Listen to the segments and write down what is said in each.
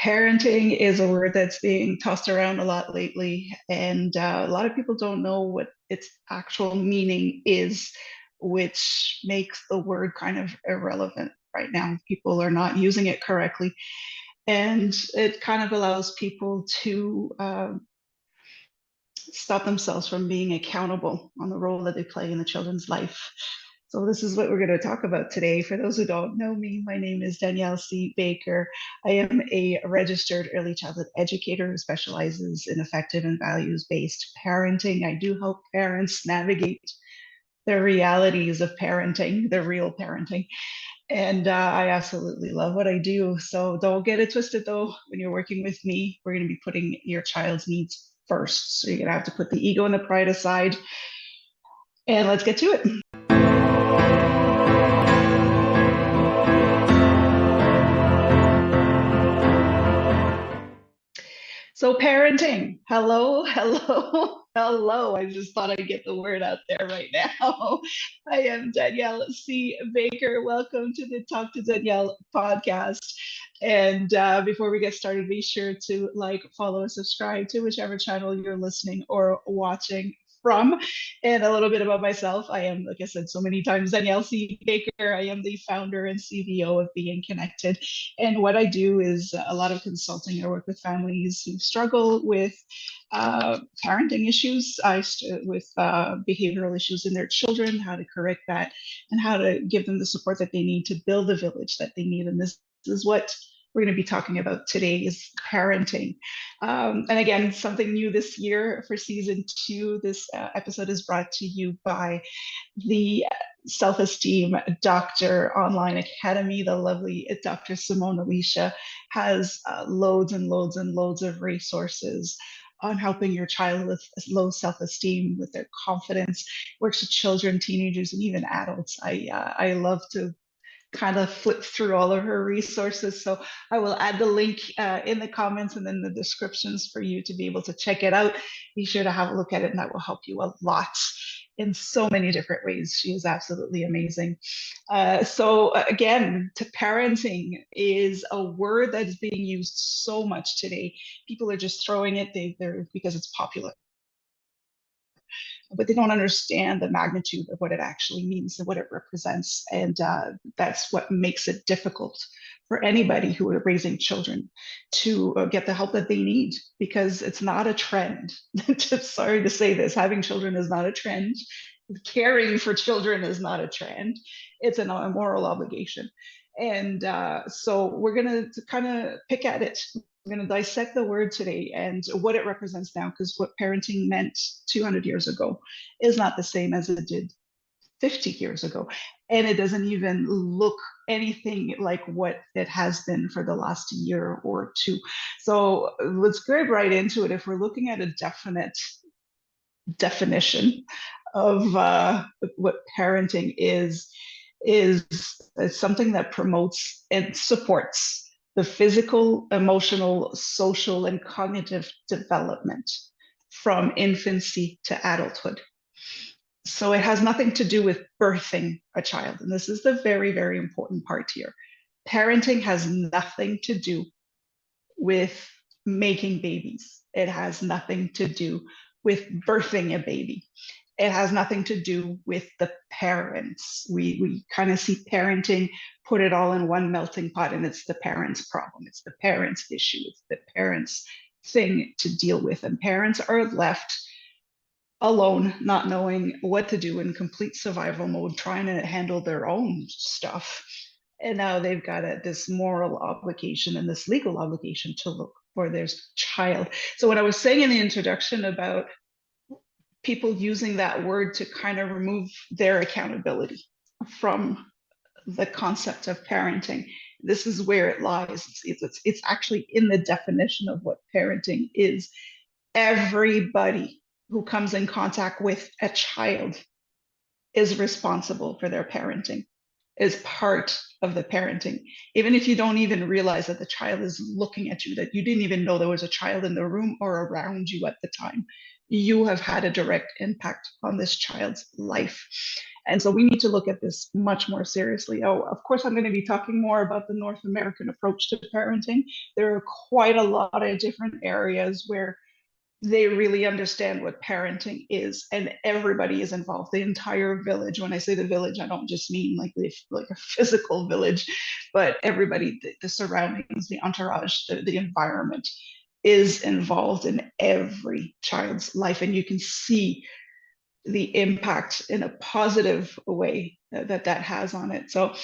Parenting is a word that's being tossed around a lot lately, and a lot of people don't know what its actual meaning is, which makes the word kind of irrelevant right now. People are not using it correctly, and it kind of allows people to stop themselves from being accountable on the role that they play in the children's life. So this is what we're going to talk about today. For those who don't know me, my name is Danielle C. Baker. I am a registered early childhood educator who specializes in effective and values-based parenting. I do help parents navigate the realities of parenting, the real parenting. And I absolutely love what I do. So don't get it twisted though. When you're working with me, we're going to be putting your child's needs first. So you're going to have to put the ego and the pride aside. And let's get to it. So parenting, hello, hello, hello. I just thought I'd get the word out there right now. I am Danielle C. Baker. Welcome to the Talk to Danielle podcast. And before we get started, be sure to like, follow, and subscribe to whichever channel you're listening or watching from. And a little bit about myself. I am, like I said so many times, Danielle C. Baker. I am the founder and CVO of Being Connected. And what I do is a lot of consulting. I work with families who struggle with parenting issues, with behavioral issues in their children, how to correct that, and how to give them the support that they need to build the village that they need. And this is what we're going to be talking about today is parenting. And again, something new this year for season 2. This episode is brought to you by the Self Esteem Doctor online academy. The lovely Dr. Simone Alicia has loads and loads and loads of resources on helping your child with low self-esteem, with their confidence. Works with children, teenagers, and even adults. I love to kind of flip through all of her resources. So I will add the link in the comments and then the descriptions for you to be able to check it out. Be sure to have a look at it, and that will help you a lot in so many different ways. She is absolutely amazing. So again, to parenting is a word that is being used so much today. People are just throwing it there because it's popular, but they don't understand the magnitude of what it actually means and what it represents. And that's what makes it difficult for anybody who are raising children to get the help that they need, because it's not a trend. Just sorry to say this, having children is not a trend. Caring for children is not a trend. It's a moral obligation. And so we're going to kind of pick at it. We're going to dissect the word today and what it represents now, because what parenting meant 200 years ago is not the same as it did 50 years ago. And it doesn't even look anything like what it has been for the last year or two. So let's get right into it. If we're looking at a definite definition of what parenting is something that promotes and supports the physical, emotional, social, and cognitive development from infancy to adulthood. So it has nothing to do with birthing a child. And this is the very, very important part here. Parenting has nothing to do with making babies. It has nothing to do with birthing a baby. It has nothing to do with the parents. We kind of see parenting, put it all in one melting pot, and it's the parents' problem. It's the parents' issue. It's the parents' thing to deal with. And parents are left alone, not knowing what to do, in complete survival mode, trying to handle their own stuff. And now they've got this moral obligation and this legal obligation to look for their child. So what I was saying in the introduction about people using that word to kind of remove their accountability from the concept of parenting, this is where it lies. It's actually in the definition of what parenting is. Everybody who comes in contact with a child is responsible for their parenting. is part of the parenting. Even if you don't even realize that the child is looking at you, that you didn't even know there was a child in the room or around you at the time, you have had a direct impact on this child's life. And so we need to look at this much more seriously. Oh, of course, I'm going to be talking more about the North American approach to parenting. There are quite a lot of different areas where they really understand what parenting is, and everybody is involved, the entire village. When I say the village, I don't just mean like a physical village, but everybody, the surroundings, the entourage, the environment is involved in every child's life, and you can see the impact in a positive way that that has on it. So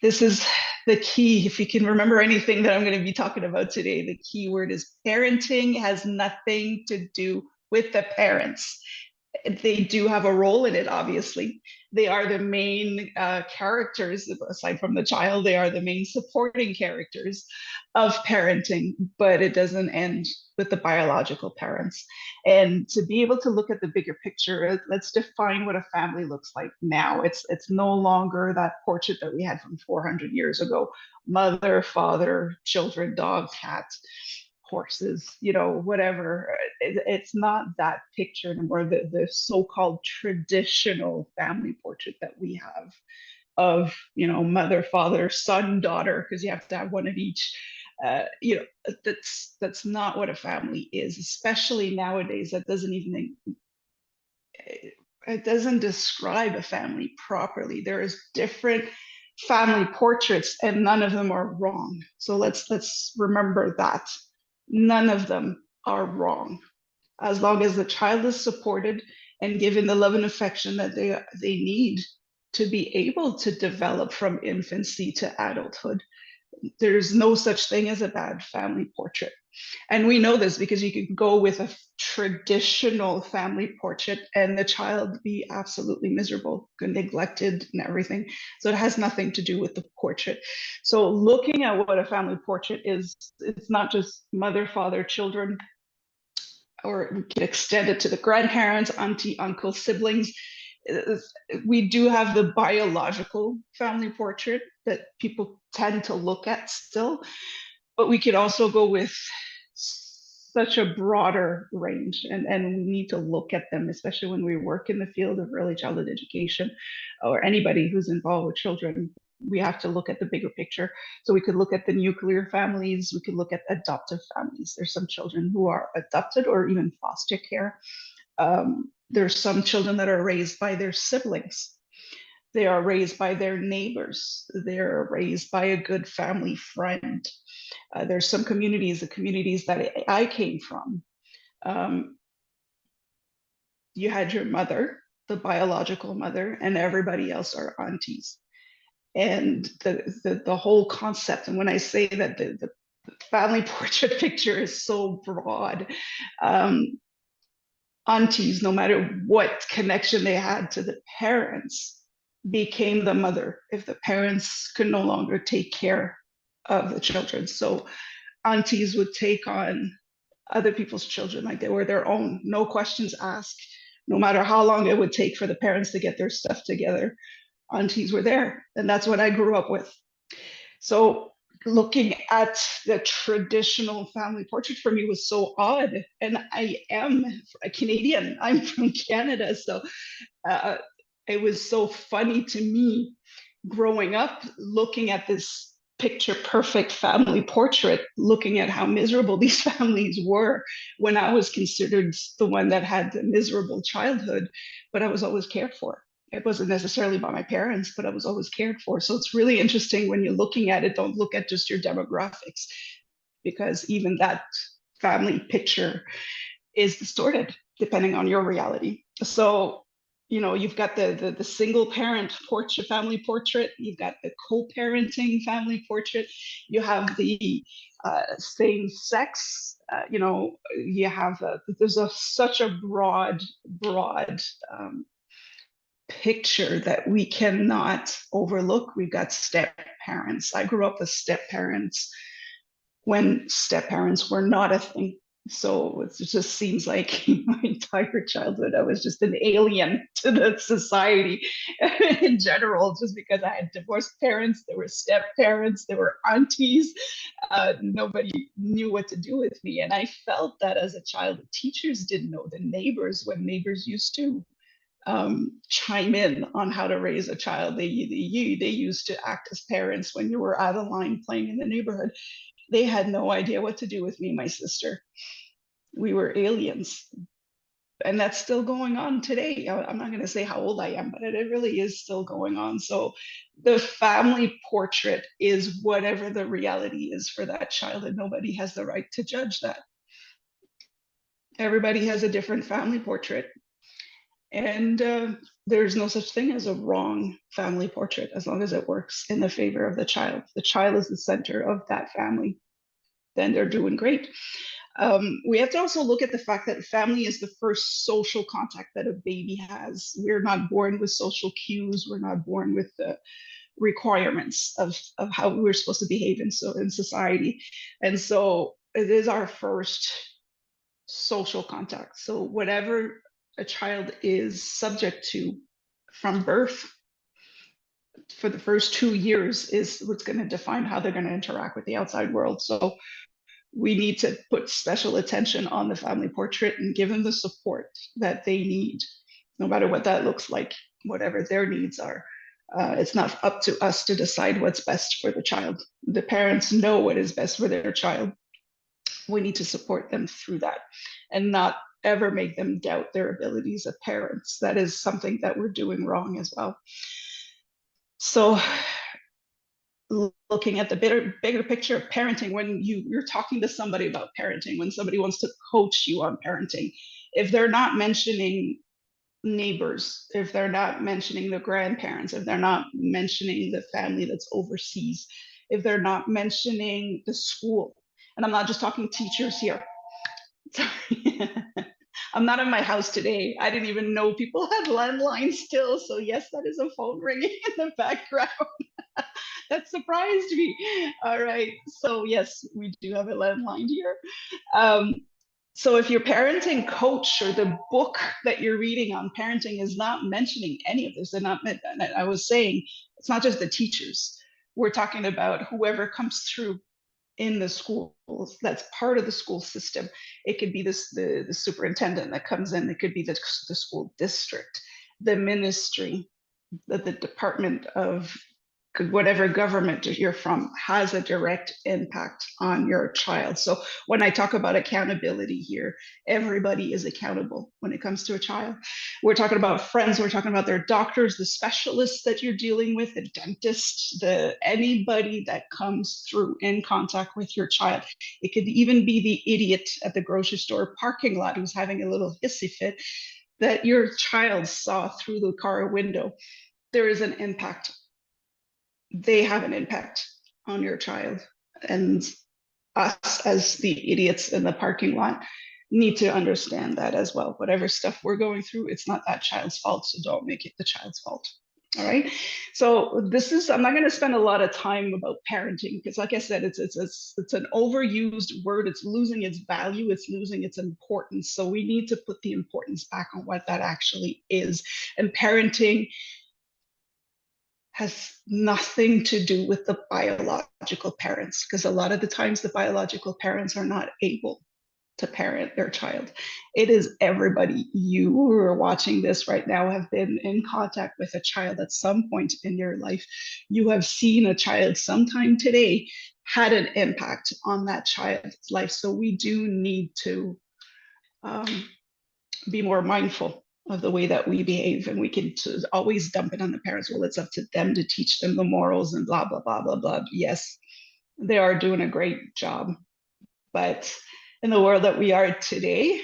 this is the key. If you can remember anything that I'm going to be talking about today, the key word is parenting has nothing to do with the parents. They do have a role in it, obviously. They are the main characters, aside from the child, they are the main supporting characters of parenting, but it doesn't end with the biological parents. And to be able to look at the bigger picture, let's define what a family looks like now. It's no longer that portrait that we had from 400 years ago: mother, father, children, dog, cat, horses, whatever. It's not that picture anymore, the so-called traditional family portrait that we have of, mother, father, son, daughter, because you have to have one of each. That's not what a family is, especially nowadays. That doesn't even, it doesn't describe a family properly. There is different family portraits, and none of them are wrong. So let's remember that none of them are wrong, as long as the child is supported and given the love and affection that they need to be able to develop from infancy to adulthood. There's no such thing as a bad family portrait. And we know this because you could go with a traditional family portrait and the child be absolutely miserable, neglected, and everything. So it has nothing to do with the portrait. So looking at what a family portrait is, it's not just mother, father, children, or we can extend it to the grandparents, auntie, uncle, siblings. We do have the biological family portrait that people tend to look at still, but we can also go with such a broader range, and we need to look at them, especially when we work in the field of early childhood education, or anybody who's involved with children. We have to look at the bigger picture. So we could look at the nuclear families, we could look at adoptive families. There's some children who are adopted or even foster care. There's some children that are raised by their siblings. They are raised by their neighbors. They're raised by a good family friend. There's some communities, the communities that I came from. You had your mother, the biological mother, and everybody else are aunties. And the whole concept, and when I say that the family portrait picture is so broad, aunties, no matter what connection they had to the parents, became the mother if the parents could no longer take care of the children. So aunties would take on other people's children like they were their own, no questions asked. No matter how long it would take for the parents to get their stuff together, aunties were there. And that's what I grew up with. So looking at the traditional family portrait for me was so odd. And I am a Canadian, I'm from Canada. So it was so funny to me growing up, looking at this picture perfect family portrait, looking at how miserable these families were when I was considered the one that had the miserable childhood, but I was always cared for. It wasn't necessarily by my parents, but I was always cared for. So it's really interesting when you're looking at it, don't look at just your demographics, because even that family picture is distorted depending on your reality. So you've got the single parent portrait, family portrait, you've got the co-parenting family portrait, you have the same sex, you have there's such a broad picture that we cannot overlook. We've got step parents. I grew up with step parents when step parents were not a thing. So it just seems like my entire childhood, I was just an alien to the society in general, just because I had divorced parents, there were step parents, there were aunties. Nobody knew what to do with me. And I felt that as a child, the teachers didn't know, the neighbors, when neighbors used to chime in on how to raise a child. They used to act as parents when you were out of line playing in the neighborhood. They had no idea what to do with me and my sister. We were aliens, and that's still going on today. I'm not going to say how old I am, but it really is still going on. So the family portrait is whatever the reality is for that child, and nobody has the right to judge that. Everybody has a different family portrait, and there's no such thing as a wrong family portrait as long as it works in the favor of the child. The child is the center of that family, then they're doing great. We have to also look at the fact that family is the first social contact that a baby has. We're not born with social cues. We're not born with the requirements of how we're supposed to behave in society. And so it is our first social contact. So whatever a child is subject to from birth for the first 2 years is what's going to define how they're going to interact with the outside world. So we need to put special attention on the family portrait and give them the support that they need, no matter what that looks like, whatever their needs are. It's not up to us to decide what's best for the child. The parents know what is best for their child. We need to support them through that and not ever make them doubt their abilities as parents. That is something that we're doing wrong as well. So looking at the bigger picture of parenting, when you're talking to somebody about parenting, when somebody wants to coach you on parenting, if they're not mentioning neighbors, if they're not mentioning the grandparents, if they're not mentioning the family that's overseas, if they're not mentioning the school, and I'm not just talking teachers here. Sorry. I'm not in my house today. I didn't even know people had landlines still. So yes, that is a phone ringing in the background. That surprised me. All right. So yes, we do have a landline here. Um, so if your parenting coach or the book that you're reading on parenting is not mentioning any of this, they're not. I was saying it's not just the teachers. We're talking about whoever comes through in the schools that's part of the school system. It could be the superintendent that comes in. It could be the school district, the ministry, the department of whatever government you're from has a direct impact on your child. So when I talk about accountability here, everybody is accountable when it comes to a child. We're talking about friends, we're talking about their doctors, the specialists that you're dealing with, the dentist, the anybody that comes through in contact with your child. It could even be the idiot at the grocery store parking lot who's having a little hissy fit that your child saw through the car window. There is an impact. They have an impact on your child. And us as the idiots in the parking lot need to understand that as well. Whatever stuff we're going through, it's not that child's fault. So don't make it the child's fault. All right. So this is, I'm not going to spend a lot of time about parenting because like I said, it's an overused word. It's losing its value. It's losing its importance. So we need to put the importance back on what that actually is. And parenting has nothing to do with the biological parents, because a lot of the times the biological parents are not able to parent their child. It is everybody. You who are watching this right now have been in contact with a child at some point in your life. You have seen a child sometime today had an impact on that child's life. So we do need to be more mindful of the way that we behave, and we can always dump it on the parents. Well, it's up to them to teach them the morals and blah blah blah blah blah. Yes, they are doing a great job, but in the world that we are today,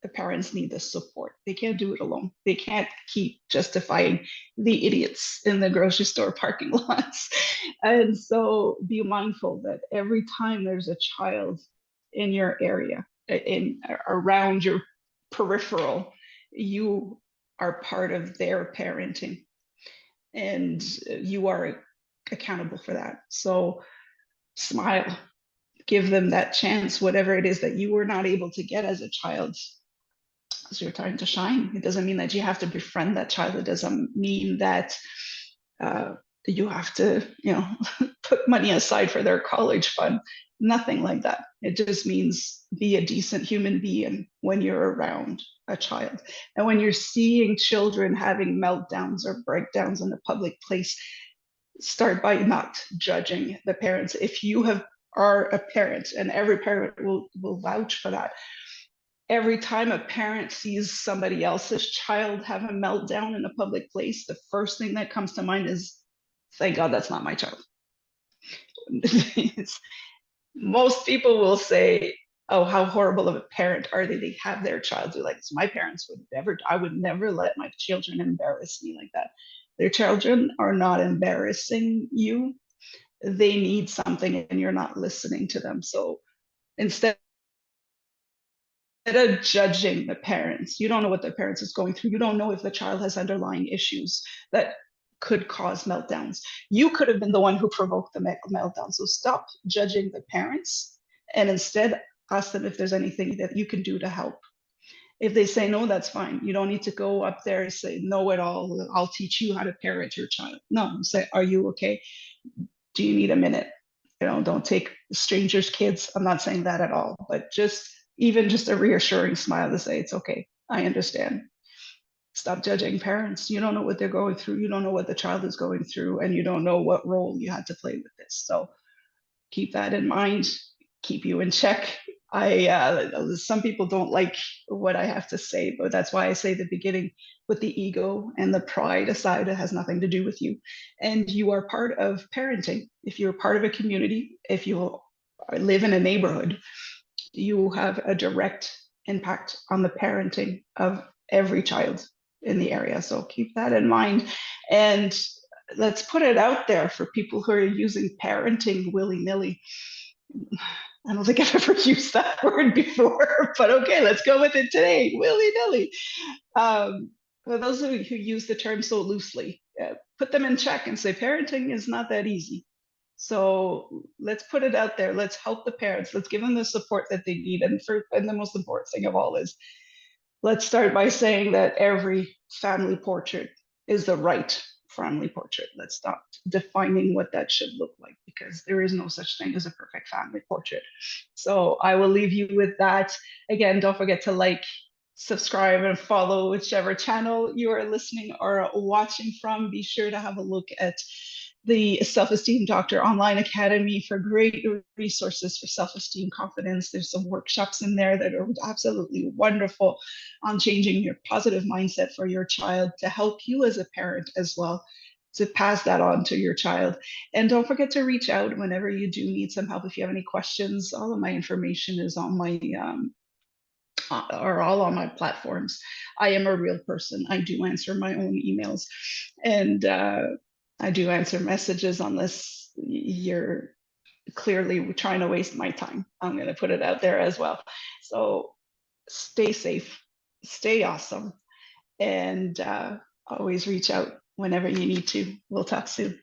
the parents need the support. They can't do it alone. They can't keep justifying the idiots in the grocery store parking lots. And so be mindful that every time there's a child in your area, in around your peripheral, you are part of their parenting and you are accountable for that. So smile, give them that chance, whatever it is that you were not able to get as a child. It's your time to shine. It doesn't mean that you have to befriend that child. It doesn't mean that uh, you have to, put money aside for their college fund. Nothing like that. It just means be a decent human being when you're around a child. And when you're seeing children having meltdowns or breakdowns in a public place, start by not judging the parents. If you are a parent, and every parent will vouch for that, every time a parent sees somebody else's child have a meltdown in a public place, the first thing that comes to mind is, thank God that's not my child. Most people will say, oh, how horrible of a parent are they? They have their child do like this. My parents would never, I would never let my children embarrass me like that. Their children are not embarrassing you. They need something and you're not listening to them. So instead of judging the parents, you don't know what the parents is going through. You don't know if the child has underlying issues that could cause meltdowns. You could have been the one who provoked the meltdown. So stop judging the parents and instead ask them if there's anything that you can do to help. If they say no, that's fine. You don't need to go up there and say, know it all. I'll teach you how to parent your child. No, say, are you okay? Do you need a minute? Don't take strangers' kids. I'm not saying that at all, but even just a reassuring smile to say, it's okay. I understand. Stop judging parents. You don't know what they're going through. You don't know what the child is going through, and you don't know what role you had to play with this. So keep that in mind, keep you in check. Some people don't like what I have to say, but that's why I say the beginning, with the ego and the pride aside. It has nothing to do with you, and you are part of parenting. If you're part of a community, if you live in a neighborhood, you have a direct impact on the parenting of every child in the area. So keep that in mind, and let's put it out there for people who are using parenting willy-nilly. I don't think I've ever used that word before, but okay, let's go with it today, willy-nilly. For those of you who use the term so loosely, put them in check and say parenting is not that easy. So let's put it out there. Let's help the parents. Let's give them the support that they need. And the most important thing of all is, let's start by saying that every family portrait is the right family portrait. Let's stop defining what that should look like, because there is no such thing as a perfect family portrait. So I will leave you with that. Again, don't forget to like, subscribe, and follow whichever channel you are listening or watching from. Be sure to have a look at the Self Esteem Doctor Online Academy for great resources for self-esteem, confidence. There's some workshops in there that are absolutely wonderful on changing your positive mindset for your child to help you as a parent as well, to pass that on to your child. And don't forget to reach out whenever you do need some help. If you have any questions, all of my information is on my are all on my platforms. I am a real person. I do answer my own emails, and I do answer messages unless you're clearly trying to waste my time. I'm going to put it out there as well. So stay safe, stay awesome, and always reach out whenever you need to. We'll talk soon.